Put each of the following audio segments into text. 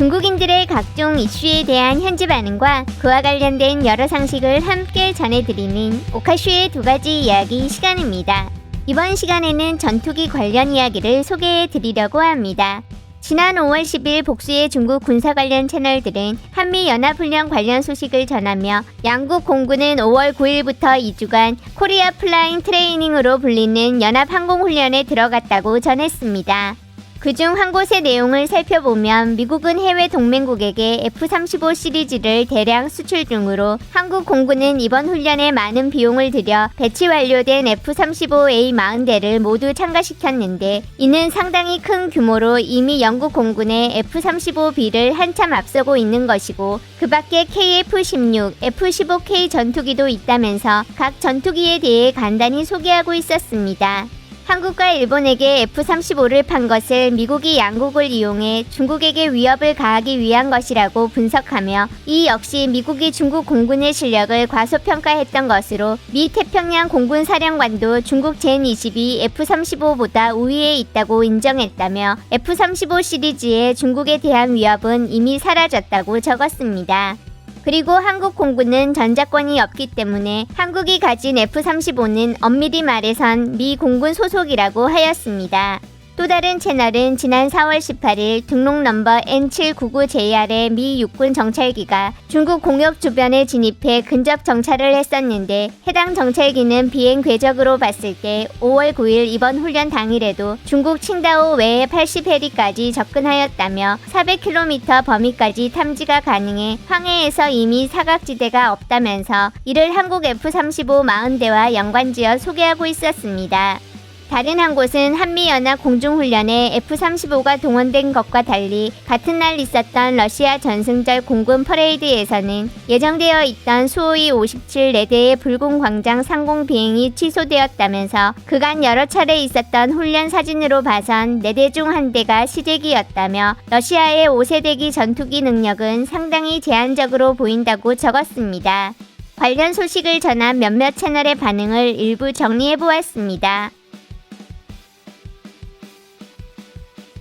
중국인들의 각종 이슈에 대한 현지 반응과 그와 관련된 여러 상식을 함께 전해드리는 오카슈의 두 가지 이야기 시간입니다. 이번 시간에는 전투기 관련 이야기를 소개해드리려고 합니다. 지난 5월 10일 복수의 중국 군사 관련 채널들은 한미연합훈련 관련 소식을 전하며 양국 공군은 5월 9일부터 2주간 코리아 플라잉 트레이닝으로 불리는 연합항공훈련에 들어갔다고 전했습니다. 그중 한 곳의 내용을 살펴보면 미국은 해외 동맹국에게 F-35 시리즈를 대량 수출 중으로 한국 공군은 이번 훈련에 많은 비용을 들여 배치 완료된 F-35A 40대를 모두 참가시켰는데 이는 상당히 큰 규모로 이미 영국 공군의 F-35B를 한참 앞서고 있는 것이고 그 밖에 KF-16, F-15K 전투기도 있다면서 각 전투기에 대해 간단히 소개하고 있었습니다. 한국과 일본에게 F-35를 판 것을 미국이 양국을 이용해 중국에게 위협을 가하기 위한 것이라고 분석하며 이 역시 미국이 중국 공군의 실력을 과소평가했던 것으로 미 태평양 공군 사령관도 중국 젠22 F-35보다 우위에 있다고 인정했다며 F-35 시리즈의 중국에 대한 위협은 이미 사라졌다고 적었습니다. 그리고 한국 공군은 전자권이 없기 때문에 한국이 가진 F-35는 엄밀히 말해선 미 공군 소속이라고 하였습니다. 또 다른 채널은 지난 4월 18일 등록 넘버 N799JR의 미 육군 정찰기가 중국 공역 주변에 진입해 근접 정찰을 했었는데 해당 정찰기는 비행 궤적으로 봤을 때 5월 9일 이번 훈련 당일에도 중국 칭다오 외에 80해리까지 접근하였다며 400km 범위까지 탐지가 가능해 황해에서 이미 사각지대가 없다면서 이를 한국 F-35 40대와 연관지어 소개하고 있었습니다. 다른 한 곳은 한미연합 공중훈련에 F-35가 동원된 것과 달리 같은 날 있었던 러시아 전승절 공군 퍼레이드에서는 예정되어 있던 수호이 57 4대의 붉은 광장 상공 비행이 취소되었다면서 그간 여러 차례 있었던 훈련 사진으로 봐선 4대 중 1대가 시제기였다며 러시아의 5세대기 전투기 능력은 상당히 제한적으로 보인다고 적었습니다. 관련 소식을 전한 몇몇 채널의 반응을 일부 정리해보았습니다.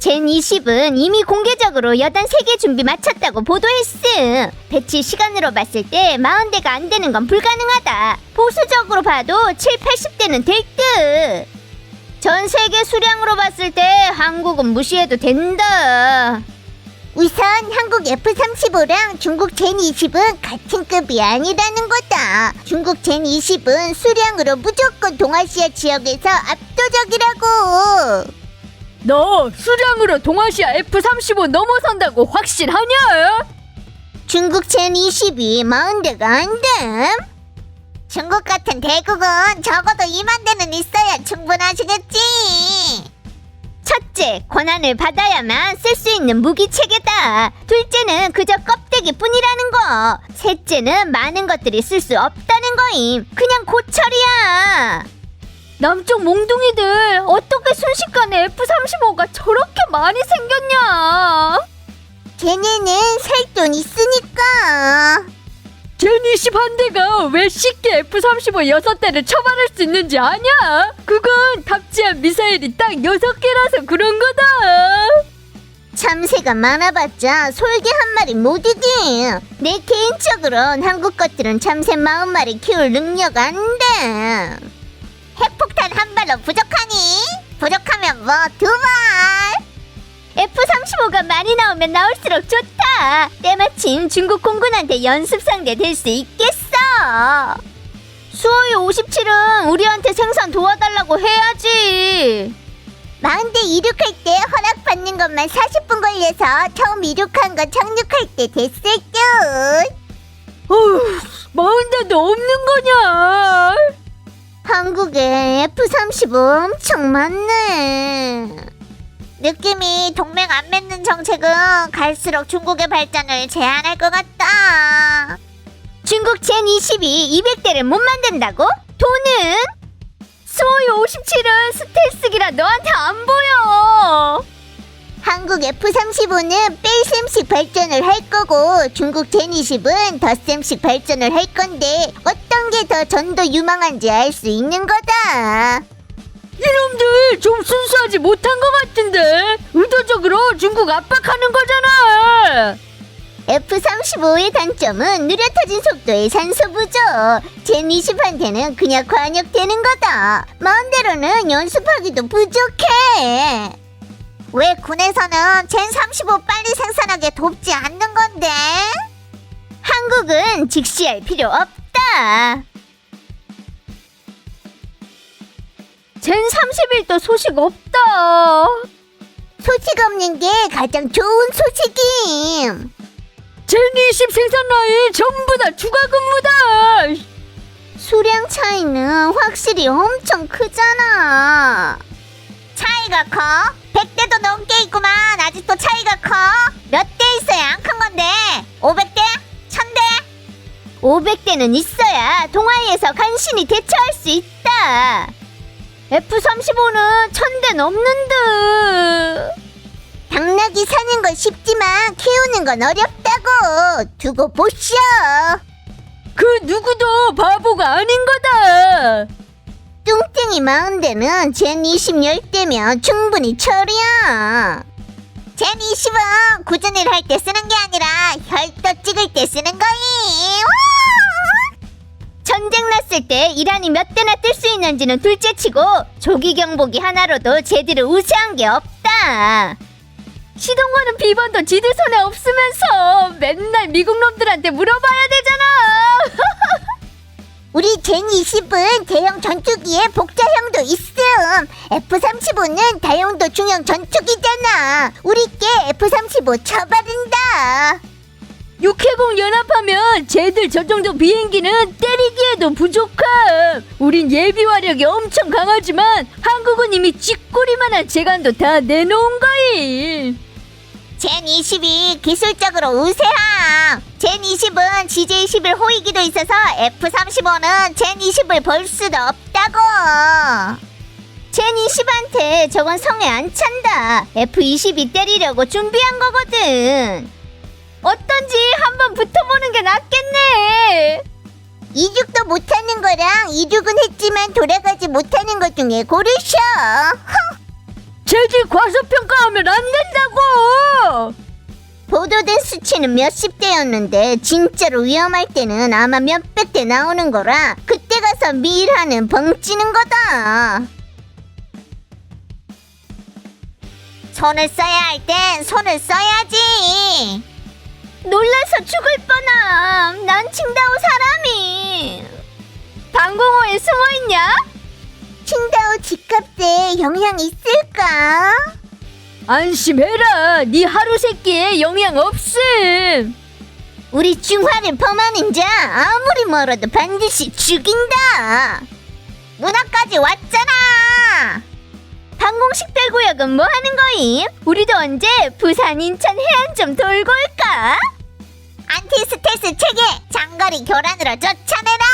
젠20은 이미 공개적으로 여단 3개 준비 마쳤다고 보도했음. 배치 시간으로 봤을 때 40대가 안 되는 건 불가능하다. 보수적으로 봐도 7, 80대는 될 듯. 전 세계 수량으로 봤을 때 한국은 무시해도 된다. 우선 한국 F-35랑 중국 젠20은 같은 급이 아니라는 거다. 중국 젠20은 수량으로 무조건 동아시아 지역에서 압도적이라고. 너 수량으로 동아시아 F-35 넘어선다고 확실하냐? 중국 젠20이 40대가 안 됨. 중국 같은 대국은 적어도 2만 대는 있어야 충분하시겠지. 첫째, 권한을 받아야만 쓸 수 있는 무기 체계다. 둘째는 그저 껍데기 뿐이라는 거. 셋째는 많은 것들이 쓸 수 없다는 거임. 그냥 고철이야. 남쪽 몽둥이들 어떻게 순식간에 F-35가 저렇게 많이 생겼냐? 걔네는 살 돈 있으니까. 젠20 한 대가 왜 쉽게 F-35 6대를 처벌할 수 있는지 아냐? 그건 탑재한 미사일이 딱 6개라서 그런 거다. 참새가 많아봤자 솔개 한 마리 못 이김. 내 개인적으론 한국 것들은 참새 40마리 키울 능력 안 돼. 핵폭탄 한 발로 부족하니? 부족하면 뭐 2발? F-35가 많이 나오면 나올수록 좋다. 때마침 중국 공군한테 연습상대 될 수 있겠어. 수호이 57은 우리한테 생산 도와달라고 해야지. 40대 이륙할 때 허락받는 것만 40분 걸려서 처음 이륙한 거 착륙할 때 됐을 듯. 어휴, 40대도 없는 거냐? 한국에 F-35 엄청 많네. 느낌이 동맹 안 맺는 정책은 갈수록 중국의 발전을 제한할 것 같다. 중국 젠22 200대를 못 만든다고? 돈은? 수호이 57은 스텔스기라 너한테 안 보여. 한국 F-35는 뺄셈식 발전을 할 거고 중국 젠20은 덧셈식 발전을 할 건데 어떤 게 더 전도 유망한지 알 수 있는 거다. 이놈들 좀 순수하지 못한 것 같은데 의도적으로 중국 압박하는 거잖아. F-35의 단점은 느려 터진 속도의 산소 부족. 젠20한테는 그냥 관역되는 거다. 마음대로는 연습하기도 부족해. 왜 군에서는 젠35 빨리 생산하게 돕지 않는 건데? 한국은 직시할 필요 없다. 젠 31도 소식 없다. 소식 없는 게 가장 좋은 소식임. 젠 20 생산 라인 전부 다 추가 근무다. 수량 차이는 확실히 엄청 크잖아. 차이가 커? 100대도 넘게 있구만. 아직도 차이가 커? 몇 대 있어야 안 큰 건데? 500대? 1000대? 500대는 있어야 동아리에서 간신히 대처할 수 있다. F-35는 1000대 넘는데. 당나귀 사는 건 쉽지만 키우는 건 어렵다고. 두고 보시오. 그 누구도 바보가 아닌 거다. 뚱땡이 40대는 젠20 10대면 충분히 처리야. 젠20은 구전일 할 때 쓰는 게 아니라 혈도 찍을 때 쓰는 거임. 전쟁 났을 때 이란이 몇 대나 뜰 수 있는지는 둘째치고 조기 경보기 하나로도 제대로 우세한 게 없다. 시동거는 비번도 지들 손에 없으면서 맨날 미국 놈들한테 물어봐야 되잖아. 우리 젠20은 대형 전투기에 복자형도 있음. F-35는 다용도 중형 전투기잖아. 우리께 F-35 쳐바른다. 육해공 연합하면 쟤들 저 정도 비행기는 때리기에도 부족함. 우린 예비화력이 엄청 강하지만 한국은 이미 쥐꼬리만한 재간도 다 내놓은 거임. 젠20이 기술적으로 우세함. 젠20은 GJ11 호위기도 있어서 F-35는 젠20을 볼 수도 없다고. 젠20한테 저건 성에 안 찬다. F-22 때리려고 준비한 거거든. 어떤지 한번 붙어보는 게 낫겠네. 이륙도 못하는 거랑 이륙은 했지만 돌아가지 못하는 것 중에 고르셔. 쟤들 과소평가하면 안 된다고. 보도된 수치는 몇십 대였는데 진짜로 위험할 때는 아마 몇백 대 나오는 거라 그때 가서 밀하는 벙찌는 거다. 손을 써야 할 땐 손을 써야지. 놀라서 죽을 뻔함. 난 칭다오 사람이. 방공호에 숨어있냐? 칭다오 집값에 영향 있을까? 안심해라. 네 하루 세끼에 영향 없음. 우리 중화를 범하는 자 아무리 멀어도 반드시 죽인다. 문화까지 왔잖아. 방공식별구역은 뭐 하는 거임? 우리도 언제 부산, 인천 해안 좀 돌고 올까? 안티스텔스 체계 장거리 교란으로 쫓아내라.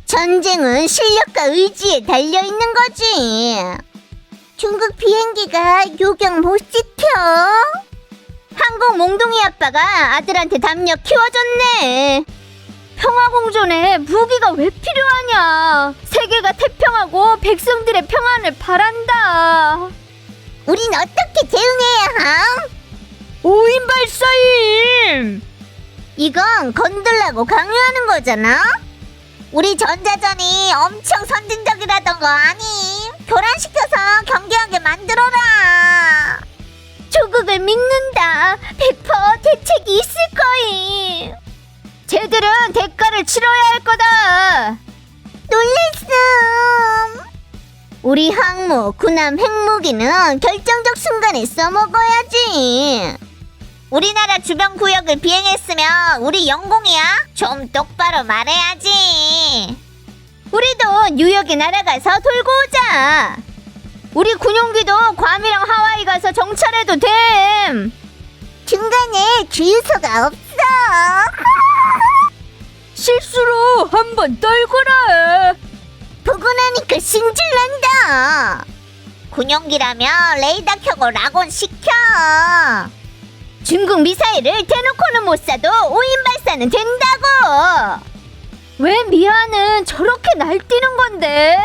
전쟁은 실력과 의지에 달려있는 거지. 중국 비행기가 요격 못 지켜. 항공 몽둥이 아빠가 아들한테 담력 키워줬네. 평화공존에 무기가 왜 필요하냐. 세계가 태평하고 백성들의 평안을 바란다. 우린 어떻게 대응해야 함? 5인 발사임. 이건 건들라고 강요하는 거잖아. 우리 전자전이 엄청 선진적이라던 거 아니? 교란시켜서 경계하게 만들어라. 조국을 믿는다. 100% 대책이 있을 거임. 쟤들은 대가를 치러야 할 거다. 놀랬음. 우리 항모, 군함, 핵무기는 결정적 순간에 써먹어야지. 우리나라 주변 구역을 비행했으면 우리 영공이야? 좀 똑바로 말해야지. 우리도 뉴욕에 날아가서 돌고 오자. 우리 군용기도 괌이랑 하와이 가서 정찰해도 됨. 중간에 주유소가 없어. 실수로 한번 떨거라. 보고 나니까 신질난다. 군용기라면 레이더 켜고 락온 시켜. 중국 미사일을 대놓고는 못 쏴도 5인 발사는 된다고. 왜 미아는 저렇게 날뛰는 건데?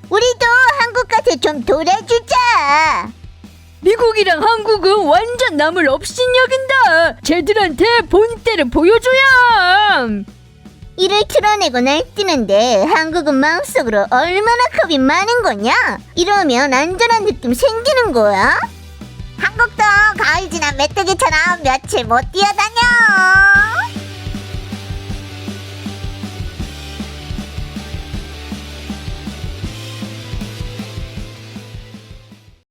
우리도 한국 가서 좀 돌아주자. 미국이랑 한국은 완전 남을 업신여긴다. 쟤들한테 본때를 보여줘야. 이를 드러내고 날뛰는데 한국은 마음속으로 얼마나 겁이 많은 거냐? 이러면 안전한 느낌 생기는 거야? 한국도 가을 지난 메뚜기처럼 며칠 못 뛰어다녀.